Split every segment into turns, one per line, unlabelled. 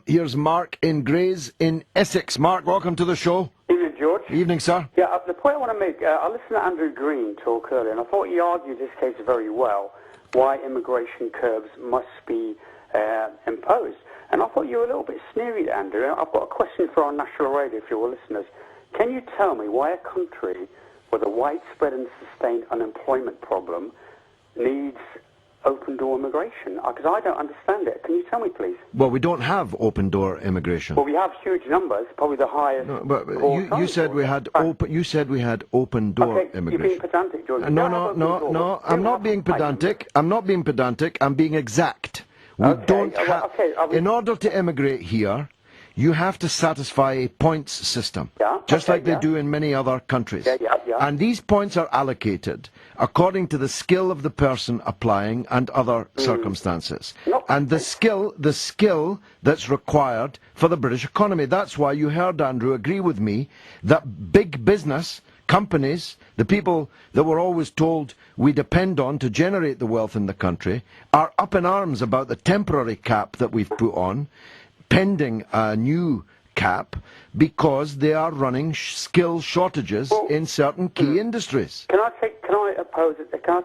Here's Mark in Grays in Essex. Mark, welcome to the show.
Evening, George.
Evening, sir.
Yeah, the point I want to make, I listened to Andrew Green talk earlier, and I thought he argued this case very well, why immigration curbs must be imposed. And I thought you were a little bit sneery, Andrew. I've got a question for our national radio, for your listeners. Can you tell me why a country with a widespread and sustained unemployment problem needs open-door immigration? Because I don't understand it. Can you tell me, please?
Well, we don't have open-door immigration.
Well, we have huge numbers, probably the highest.
No, but you said we had open. You said we had open-door immigration.
You're being pedantic, George.
No. I'm not being pedantic. I'm not being pedantic. I'm being exact. We don't have. In order to immigrate here, you have to satisfy a points system, just like they do in many other countries. And these points are allocated according to the skill of the person applying and other circumstances. And the skill that's required for the British economy. That's why you heard Andrew agree with me that big business, companies, the people that we're always told we depend on to generate the wealth in the country, are up in arms about the temporary cap that we've put on, pending a new cap, because they are running skill shortages in certain key industries.
Can I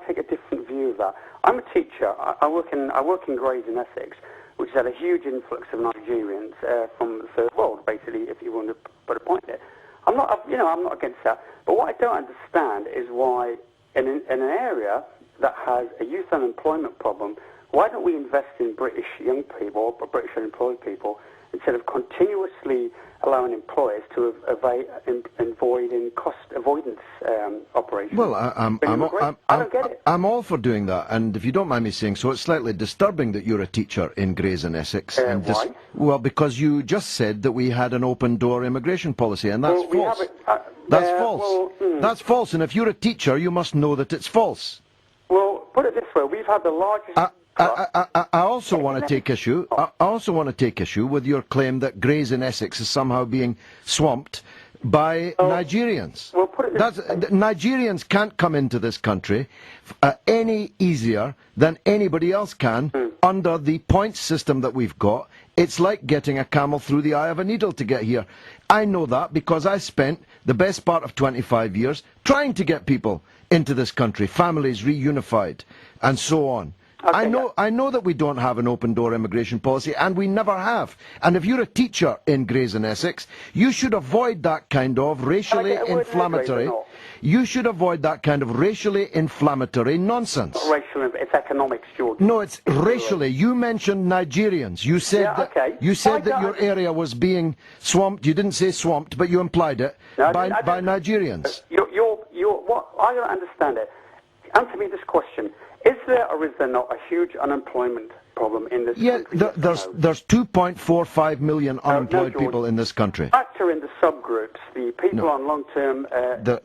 take a different view of that? I'm a teacher. I work in Grays in Essex, which has had a huge influx of Nigerians from the third world, basically, if you want to put a point there. I'm not against that. But what I don't understand is why, in an area that has a youth unemployment problem, why don't we invest in British young people, or British unemployed people, instead of continuously allowing employers to avoid in cost avoidance operations?
Well, I don't get it. I'm all for doing that, and if you don't mind me saying so, it's slightly disturbing that you're a teacher in Grays in Essex.
Why?
Well, because you just said that we had an open-door immigration policy, and that's false. That's false. That's false, and if you're a teacher, you must know that it's false.
Well, put it this way: we've had the largest.
I also want to take issue. I also want to take issue with your claim that Grays in Essex is somehow being swamped by Nigerians.
Well, put it this way.
Nigerians can't come into this country any easier than anybody else can under the points system that we've got. It's like getting a camel through the eye of a needle to get here. I know that because I spent the best part of 25 years trying to get people into this country, families reunified, and so on. I know that we don't have an open-door immigration policy, and we never have. And if you're a teacher in Grays in Essex, you should avoid that kind of racially inflammatory. You should avoid that kind of racially inflammatory nonsense.
It's not racial, it's economics, George.
No, it's racially. You mentioned Nigerians. You said that your area was being swamped. You didn't say swamped, but you implied it by Nigerians.
What? I don't understand it. Answer me this question. Is there or is there not a huge unemployment problem in this country?
Yeah, there's 2.45 million unemployed people in this country.
Factor in the subgroups, the people on long-term...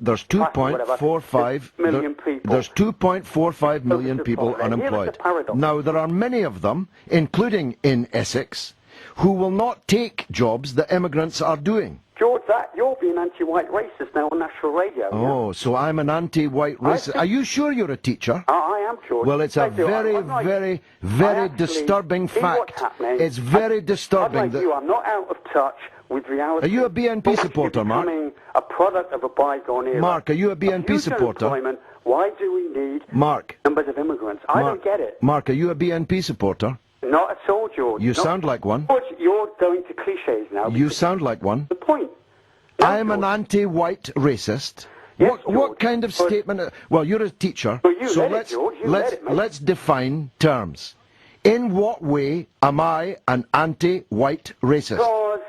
there's 2.45
million people.
There's 2.45 million people unemployed. Now, there are many of them, including in Essex, who will not take jobs that immigrants are doing.
George, you're being anti-white racist now on national radio.
Oh, so I'm an anti-white racist. Are you sure you're a teacher?
I am, George.
Well, it's a very disturbing fact. It's very disturbing that...
I'm not out of touch with reality.
Are you a BNP supporter, Mark?
Becoming a product of a bygone era.
Mark, are you a BNP supporter?
Why do we need numbers of immigrants? I don't get it.
Mark, are you a BNP supporter?
Not at all, George.
You sound like one.
George, you're going to cliches now.
You sound like one.
The point.
I am an anti-white racist.
Yes,
what kind of statement? Well, you're a teacher, so let's define terms. In what way am I an anti-white racist?
Because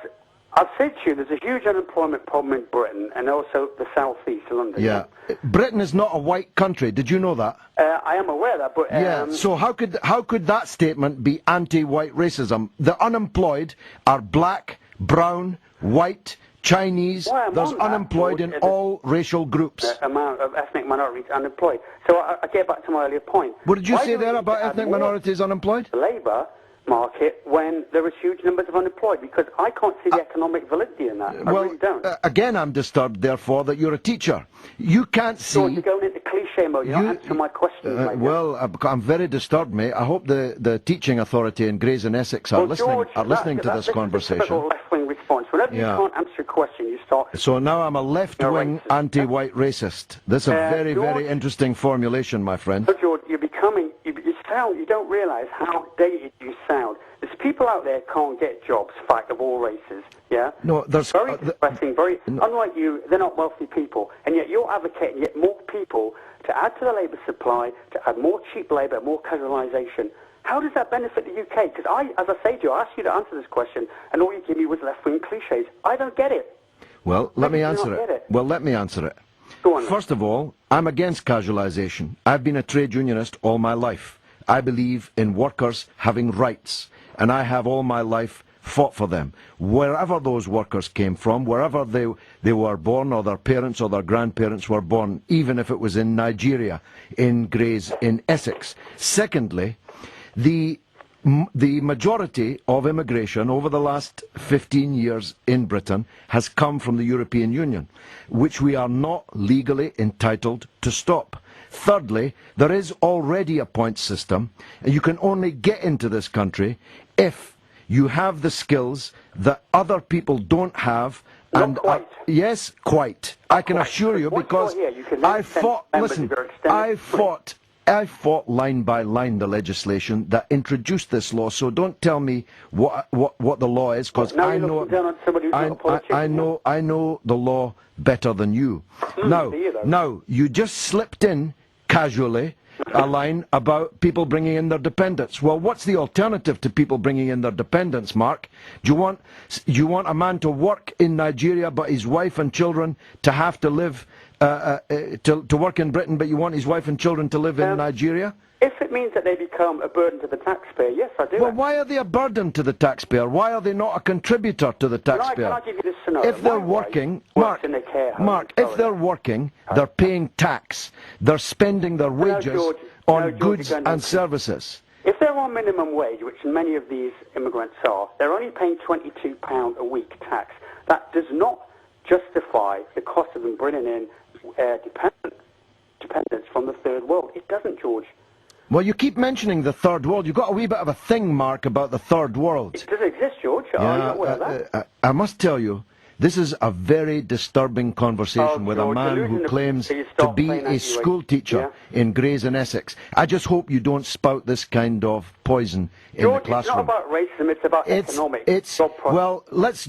I've said to you, there's a huge unemployment problem in Britain and also the southeast London.
Yeah, Britain is not a white country. Did you know that?
I am aware of that, but
yeah. So how could that statement be anti-white racism? The unemployed are black, brown, white, Chinese. There's unemployed in all racial groups.
The amount of ethnic minorities unemployed. So I get back to my earlier point.
What did you say there about ethnic minorities unemployed?
The labour market when there is huge numbers of unemployed, because I can't see the economic validity in that. I really don't.
Again, I'm disturbed, therefore, that you're a teacher. You can't see...
So you're going into cliches cliche mode. You're not answering my question, mate.
Well, I'm very disturbed, mate. I hope the teaching authority in Grays and Essex are listening to this conversation.
This is a left-wing response. Whenever you can't answer a question, you start...
So now I'm a left-wing, anti-white racist. This is a very, very interesting formulation, my friend.
So, George, you're becoming... You don't realise how dated you sound. There's people out there can't get jobs, fact, of all races, yeah?
No, there's...
Very depressing, unlike you, they're not wealthy people, and yet you're advocating yet more people to add to the labour supply, to add more cheap labour, more casualisation. How does that benefit the UK? Because as I say to you, I asked you to answer this question, and all you give me was left-wing cliches. I don't get it.
Well, let me answer it. Well, let me answer it.
Go on.
First of all, I'm against casualisation. I've been a trade unionist all my life. I believe in workers having rights, and I have all my life fought for them. Wherever those workers came from, wherever they were born, or their parents or their grandparents were born, even if it was in Nigeria, in Grays, in Essex. Secondly, the majority of immigration over the last 15 years in Britain has come from the European Union, which we are not legally entitled to stop. Thirdly, there is already a points system, and you can only get into this country if you have the skills that other people don't have.
Not quite.
Yes, quite. I can assure you, because I fought line by line the legislation that introduced this law. So don't tell me what the law is, because I know the law better than you. Now you just slipped in casually a line about people bringing in their dependents. Well, what's the alternative to people bringing in their dependents, Mark? Do you want a man to work in Nigeria but his wife and children to have to live to work in Britain, but you want his wife and children to live in Nigeria?
If it means that they become a burden to the taxpayer, yes, I do.
Well, why are they a burden to the taxpayer? Why are they not a contributor to the taxpayer?
Can I give you this scenario?
If they're working, Mark, if they're working, they're paying tax. They're spending their wages on goods and services.
If they're on minimum wage, which many of these immigrants are, they're only paying £22 a week tax. That does not justify the cost of them bringing in dependents from the third world. It doesn't, George.
Well, you keep mentioning the third world. You've got a wee bit of a thing, Mark, about the third world.
It does exist, George. Are you not aware of that?
I must tell you, this is a very disturbing conversation with a man who claims to be a school teacher in Grays and Essex. I just hope you don't spout this kind of poison in the classroom.
It's not about racism, it's about economics.
Well, let's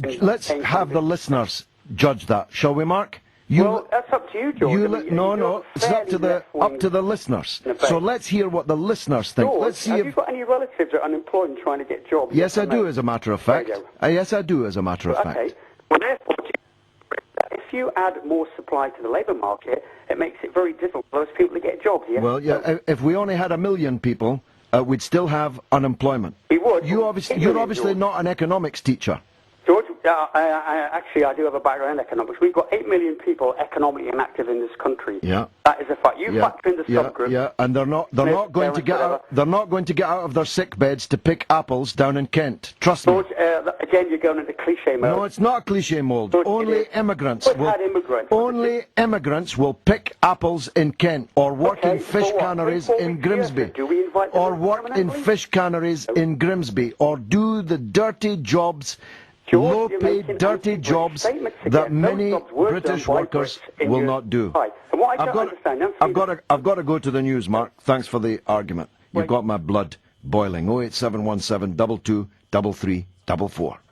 have the listeners judge that, shall we, Mark?
Well, that's up to you, George.
No, it's up to the listeners. So let's hear what the listeners think.
George,
let's see
have you got any relatives that are unemployed and trying to get jobs?
Yes, I do, as a matter of fact. Yes, I do, as a matter of fact.
Okay. Well, therefore, if you add more supply to the labour market, it makes it very difficult for those people to get jobs. Yes?
Well, yeah. If we only had 1 million people, we'd still have unemployment.
We would.
You're obviously not an economics teacher.
George, actually, I do have a background in economics. We've got 8 million people economically inactive in this country.
Yeah,
that is a fact. You factor in the subgroup.
Yeah, and they're not going to get out. They're not going to get out of their sick beds to pick apples down in Kent. Trust me.
George, again, you're going into cliche mode.
No, it's not a cliche mode.
George,
only immigrants will pick apples in Kent, or work in fish canneries in Grimsby, or work in fish canneries in Grimsby, or do the dirty jobs. Low-paid, dirty jobs that many British workers will not do. I've got to go to the news, Mark. Thanks for the argument. You've got my blood boiling. 08717 22 33 44.